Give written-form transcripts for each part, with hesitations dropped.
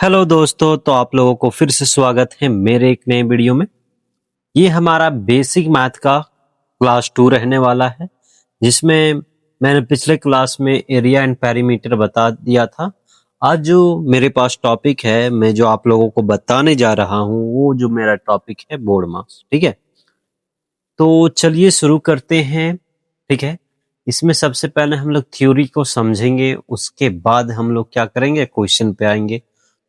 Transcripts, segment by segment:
Hello दोस्तों, तो आप लोगों को फिर से स्वागत है मेरे एक नए वीडियो में। ये हमारा बेसिक मैथ का क्लास 2 रहने वाला है, जिसमें मैंने पिछले क्लास में एरिया एंड पेरीमीटर बता दिया था। आज जो मेरे पास टॉपिक है, मैं जो आप लोगों को बताने जा रहा हूँ, वो जो मेरा टॉपिक है बोर्ड मास। ठीक है, तो चलिए शुरू करते हैं। ठीक है, इसमें सबसे पहले हम लोग थ्योरी को समझेंगे, उसके बाद हम लोग क्या करेंगे, क्वेश्चन पे आएंगे।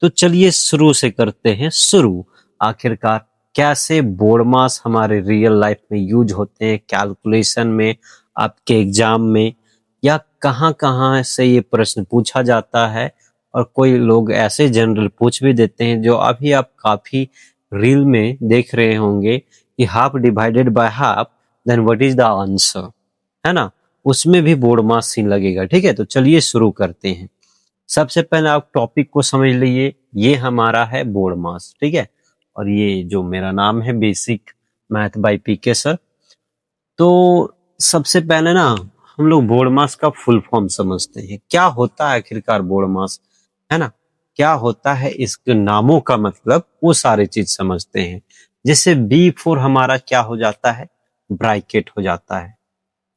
तो चलिए शुरू से करते हैं शुरू। आखिरकार कैसे बोर्ड मास हमारे रियल लाइफ में यूज होते हैं, कैलकुलेशन में, आपके एग्जाम में, या कहाँ कहाँ से ये प्रश्न पूछा जाता है। और कोई लोग ऐसे जनरल पूछ भी देते हैं, जो अभी आप काफी रील में देख रहे होंगे कि half divided by half, then what is the answer, है ना। उसमें भी बोर्ड मास सीन लगेगा। ठीक है, तो चलिए शुरू करते हैं। सबसे पहले आप टॉपिक को समझ लीजिए, ये हमारा है बोर्ड मास। ठीक है, और ये जो मेरा नाम है basic math by PK sir. तो सबसे पहले ना हम लोग बोर्ड मास का फुल फॉर्म समझते हैं, क्या होता है आखिरकार बोर्ड मास, है ना। क्या होता है, इसके नामों का मतलब, वो सारे चीज समझते हैं। जैसे B4 हमारा क्या हो जाता है, ब्रैकेट हो जाता है।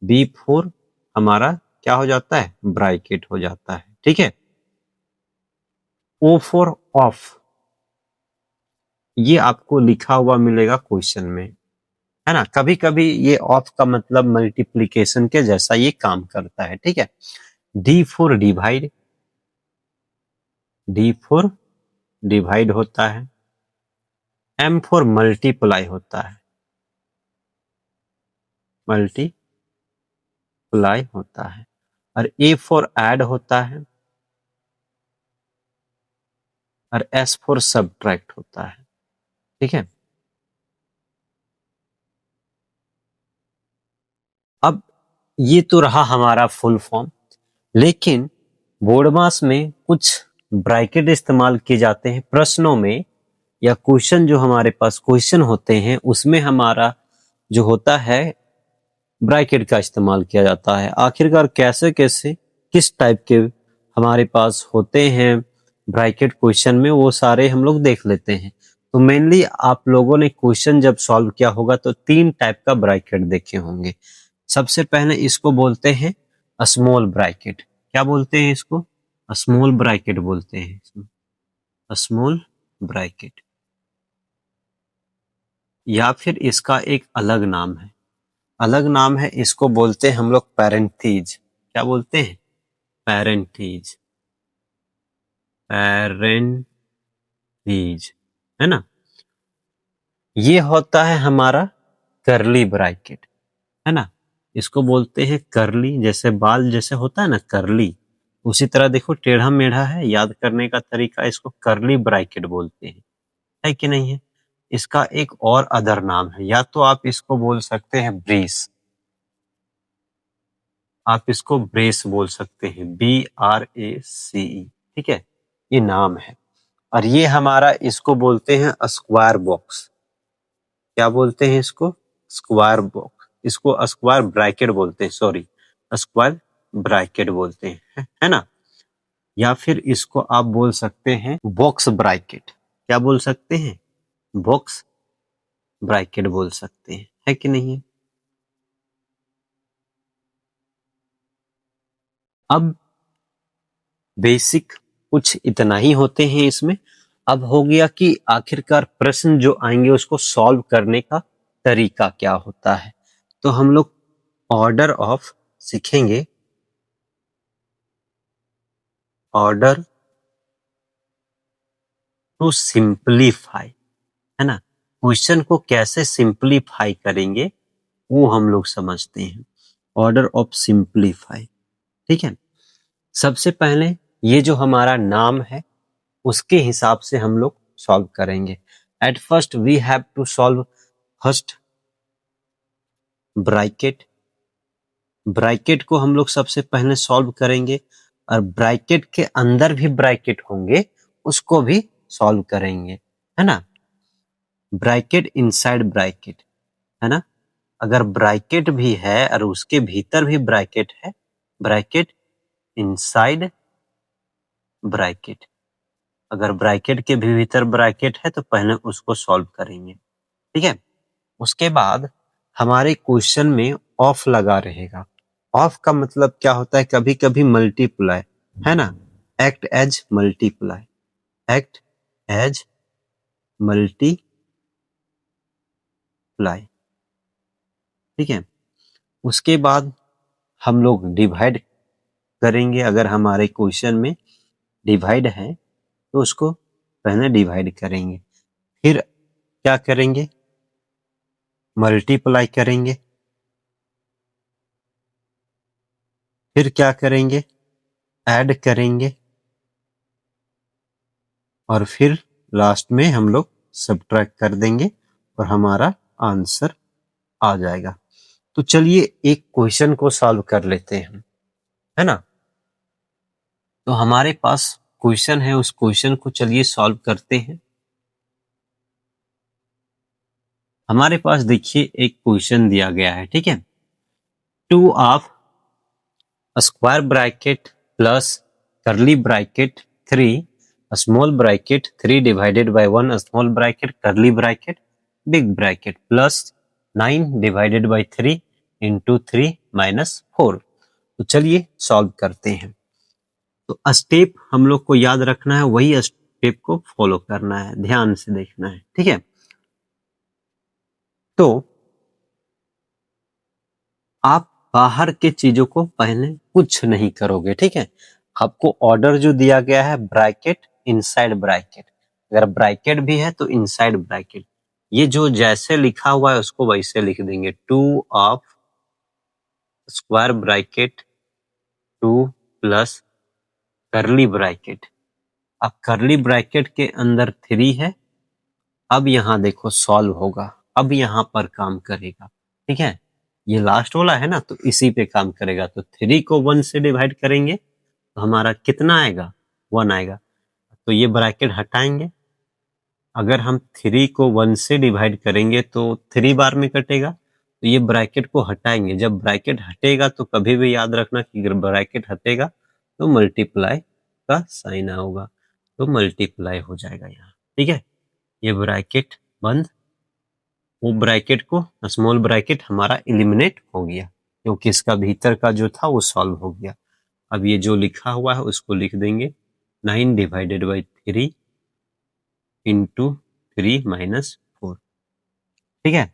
B4 हमारा क्या हो जाता है, ब्रैकेट हो जाता है। ठीक है, O4 ऑफ, ये आपको लिखा हुआ मिलेगा क्वेश्चन में, है ना। कभी कभी ये ऑफ का मतलब मल्टीप्लीकेशन के जैसा ये काम करता है। ठीक है, D4 डिवाइड, D4 डिवाइड होता है। M4 मल्टीप्लाई होता है, मल्टीप्लाई होता है। और A4 ऐड होता है, और S4 सब्ट्रैक्ट होता है। ठीक है, अब ये तो रहा हमारा फुल फॉर्म, लेकिन बोर्ड मास में कुछ ब्रैकेट इस्तेमाल किए जाते हैं प्रश्नों में, या क्वेश्चन जो हमारे पास क्वेश्चन होते हैं उसमें हमारा जो होता है ब्रैकेट का इस्तेमाल किया जाता है। आखिरकार कैसे कैसे किस टाइप के हमारे पास होते हैं ब्रैकेट क्वेश्चन में, वो सारे हम लोग देख लेते हैं। तो मेनली आप लोगों ने क्वेश्चन जब सॉल्व किया होगा तो 3 टाइप का ब्रैकेट देखे होंगे। सबसे पहले इसको बोलते हैं स्मॉल ब्रैकेट। क्या बोलते हैं इसको, स्मॉल ब्रैकेट बोलते हैं, स्मॉल ब्रैकेट। या फिर इसका एक अलग नाम है, अलग नाम है, इसको बोलते हैं हम लोग पैरेंथीज। क्या बोलते हैं, पैरेंथीज, पैरेंथीज, है ना। ये होता है हमारा करली ब्रैकेट, है ना। इसको बोलते हैं करली, जैसे बाल जैसे होता है ना करली, उसी तरह देखो टेढ़ा मेढ़ा है, याद करने का तरीका, इसको करली ब्रैकेट बोलते हैं, है कि नहीं है। इसका एक और अदर नाम है, या तो आप इसको बोल सकते हैं ब्रेस, आप इसको ब्रेस बोल सकते हैं, BRACE। ठीक है, ये नाम है। और ये हमारा, इसको बोलते हैं स्क्वायर बॉक्स। क्या बोलते हैं इसको, स्क्वायर बॉक्स, इसको स्क्वायर ब्रैकेट बोलते हैं, सॉरी, स्क्वायर ब्रैकेट बोलते हैं, है ना। या फिर इसको आप बोल सकते हैं बॉक्स ब्रैकेट। क्या बोल सकते हैं, बॉक्स ब्रैकेट बोल सकते हैं, है कि नहीं। अब बेसिक कुछ इतना ही होते हैं इसमें। अब हो गया कि आखिरकार प्रश्न जो आएंगे उसको सॉल्व करने का तरीका क्या होता है। तो हम लोग ऑर्डर ऑफ सीखेंगे, ऑर्डर टू सिंपलीफाई, है ना। क्वेश्चन को कैसे सिंपलीफाई करेंगे वो हम लोग समझते हैं, ऑर्डर ऑफ सिंपलीफाई। ठीक है, सबसे पहले ये जो हमारा नाम है उसके हिसाब से हम लोग सॉल्व करेंगे। At first we have to solve first bracket, bracket को हम लोग सबसे पहले सॉल्व करेंगे, और ब्रैकेट के अंदर भी ब्रैकेट होंगे उसको भी सॉल्व करेंगे, है ना। ब्रैकेट इनसाइड ब्रैकेट, है ना। अगर ब्रैकेट भी है और उसके भीतर भी ब्रैकेट है, ब्रैकेट इनसाइड ब्रैकेट, अगर ब्रैकेट के भी भीतर ब्रैकेट है तो पहले उसको सॉल्व करेंगे, ठीक है। उसके बाद हमारे क्वेश्चन में ऑफ लगा रहेगा। ऑफ का मतलब क्या होता है, कभी कभी मल्टीप्लाई, है ना, act as multiply, act as multiply, ठीक है। उसके बाद हम लोग डिवाइड करेंगे। अगर हमारे क्वेश्चन में डिवाइड है तो उसको पहले डिवाइड करेंगे, फिर क्या करेंगे, मल्टीप्लाई करेंगे, फिर क्या करेंगे, ऐड करेंगे, और फिर लास्ट में हम लोग सब्ट्रैक्ट कर देंगे और हमारा आंसर आ जाएगा। तो चलिए एक क्वेश्चन को सॉल्व कर लेते हैं, है ना। तो हमारे पास क्वेश्चन है, उस क्वेश्चन को चलिए सॉल्व करते हैं। हमारे पास देखिए एक क्वेश्चन दिया गया है, ठीक है। 2 ऑफ स्क्वायर ब्रैकेट प्लस करली bracket 3 small bracket 3 divided by 1 small bracket करली bracket big bracket plus 9 divided by 3 into 3 minus 4। तो चलिए सॉल्व करते हैं। तो स्टेप हम लोग को याद रखना है, वही स्टेप को फॉलो करना है, ध्यान से देखना है, ठीक है। तो आप बाहर के चीजों को पहले कुछ नहीं करोगे, ठीक है। आपको ऑर्डर जो दिया गया है, ब्रैकेट इनसाइड ब्रैकेट, अगर ब्रैकेट भी है तो इनसाइड ब्रैकेट, ये जो जैसे लिखा हुआ है उसको वैसे लिख देंगे। 2 ऑफ स्क्वायर ब्रैकेट 2 प्लस करली ब्रैकेट। अब करली ब्रैकेट के अंदर 3 है। अब यहां देखो सॉल्व होगा, अब यहां पर काम करेगा, ठीक है। ये लास्ट वाला है ना, तो इसी पे काम करेगा। तो 3 को 1 से डिवाइड करेंगे तो हमारा कितना आएगा, 1 आएगा। तो ये ब्रैकेट हटाएंगे। अगर हम 3 को 1 से डिवाइड करेंगे तो 3 बार में कटेगा, तो ये ब्रैकेट को हटाएंगे। जब ब्रैकेट हटेगा तो कभी भी याद रखना कि अगर ब्रैकेट हटेगा तो मल्टीप्लाई का साइन होगा, तो मल्टीप्लाई हो जाएगा यहाँ, ठीक है। ये ब्रैकेट बंद, वो ब्रैकेट को स्मॉल ब्रैकेट हमारा एलिमिनेट हो गया, क्योंकि इसका भीतर का जो था वो सॉल्व हो गया। अब ये जो लिखा हुआ है उसको लिख देंगे 9 डिवाइडेड बाई 3 इंटू 3 माइनस 4, ठीक है।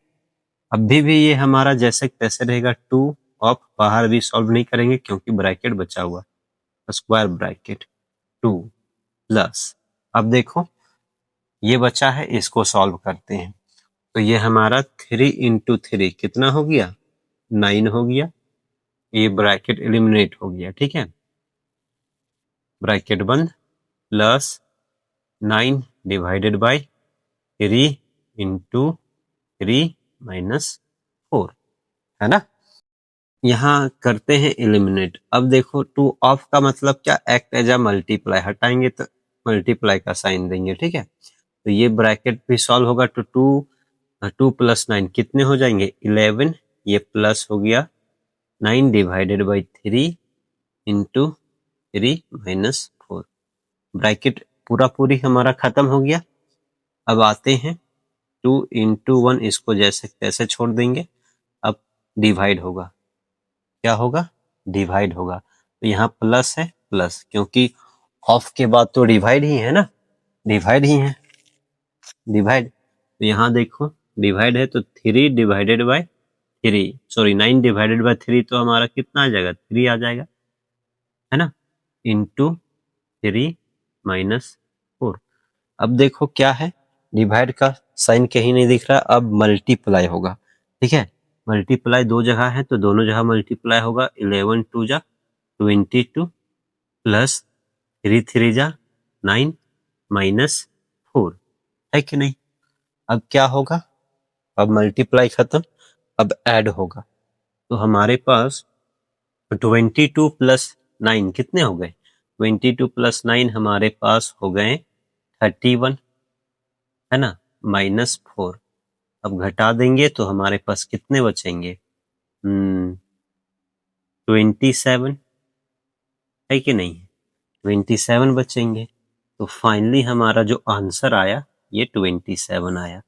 अभी भी ये हमारा जैसे तैसे रहेगा। 2 ऑफ बाहर भी सॉल्व नहीं करेंगे क्योंकि ब्रैकेट बचा हुआ, स्क्वायर ब्रैकेट 2 प्लस, अब देखो ये बचा है, इसको सॉल्व करते हैं। तो ये हमारा 3 इंटू 3 कितना हो गया, 9 हो गया। ये ब्रैकेट एलिमिनेट हो गया, ठीक है। ब्रैकेट बंद, plus 9 divided by 3 into 3 minus 4, है ना। यहाँ करते हैं एलिमिनेट। अब देखो 2 ऑफ का मतलब क्या, एक्ट एज अ मल्टीप्लाई, हटाएंगे तो मल्टीप्लाई का साइन देंगे, ठीक है। तो ये ब्रैकेट भी सॉल्व होगा। तो 2 प्लस 9 कितने हो जाएंगे, 11। ये प्लस हो गया 9 divided by 3 into 3 minus 4। Bracket पूरा पूरी हमारा खत्म हो गया। अब आते हैं 2 इंटू 1, इसको जैसे तैसे छोड़ देंगे। अब डिवाइड होगा, क्या होगा, डिवाइड होगा। तो यहाँ प्लस है, प्लस, क्योंकि ऑफ के बाद तो डिवाइड ही है ना, डिवाइड ही है, डिवाइड। तो यहाँ देखो डिवाइड है तो 3 divided by 3, sorry 9 divided by 3, तो हमारा कितना आ जाएगा, 3 आ जाएगा, है ना, इंटू 3 माइनस 4। अब देखो क्या है, डिवाइड का साइन कहीं नहीं दिख रहा, अब मल्टीप्लाई होगा, ठीक है। मल्टीप्लाई दो जगह है तो दोनों जगह मल्टीप्लाई होगा। 11 2 जा 22 प्लस 3 3 जा 9 माइनस 4, है कि नहीं। अब क्या होगा, अब मल्टीप्लाई खत्म, अब ऐड होगा। तो हमारे पास 22 प्लस 9 कितने हो गए, 22 प्लस 9 हमारे पास हो गए 31, है ना, माइनस 4। अब घटा देंगे तो हमारे पास कितने बचेंगे, 27, है कि नहीं, 27 बचेंगे। तो फाइनली हमारा जो आंसर आया ये 27 आया।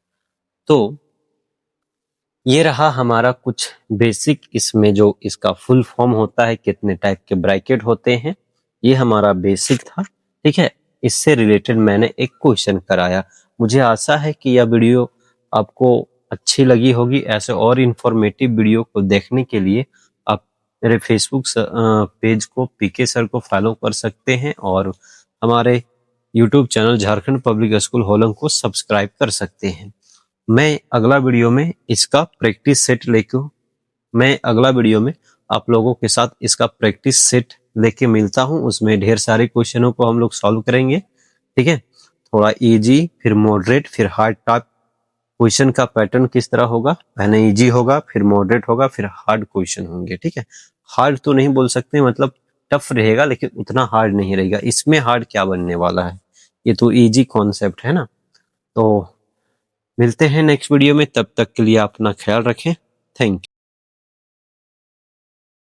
तो ये रहा हमारा कुछ बेसिक, इसमें जो इसका फुल फॉर्म होता है, कितने टाइप के ब्रैकेट होते हैं, ये हमारा बेसिक था। ठीक है, इससे रिलेटेड मैंने एक क्वेश्चन कराया। मुझे आशा है कि यह वीडियो आपको अच्छी लगी होगी। ऐसे और इन्फॉर्मेटिव वीडियो को देखने के लिए आप मेरे फेसबुक पेज को पीके सर को फॉलो कर सकते हैं और हमारे YouTube channel Jharkhand public school Holong को सब्सक्राइब कर सकते हैं। मैं अगला वीडियो में इसका प्रैक्टिस सेट आप लोगों के साथ इसका प्रैक्टिस सेट लेके मिलता हूं। उसमें ढेर सारे क्वेश्चनों को हम लोग सॉल्व करेंगे। ठीक है, थोड़ा इजी, फिर मॉडरेट, फिर हार्ड टाइप क्वेश्चन का पैटर्न किस तरह होगा, पहले इजी होगा, फिर मॉडरेट होगा, फिर हार्ड क्वेश्चन होंगे। ठीक है, हार्ड तो नहीं बोल सकते, मतलब टफ रहेगा, लेकिन उतना हार्ड नहीं रहेगा। इसमें हार्ड क्या बनने वाला है, ये तो इजी कॉन्सेप्ट है ना। तो मिलते हैं नेक्स्ट वीडियो में, तब तक के लिए अपना ख्याल रखें। Thank you.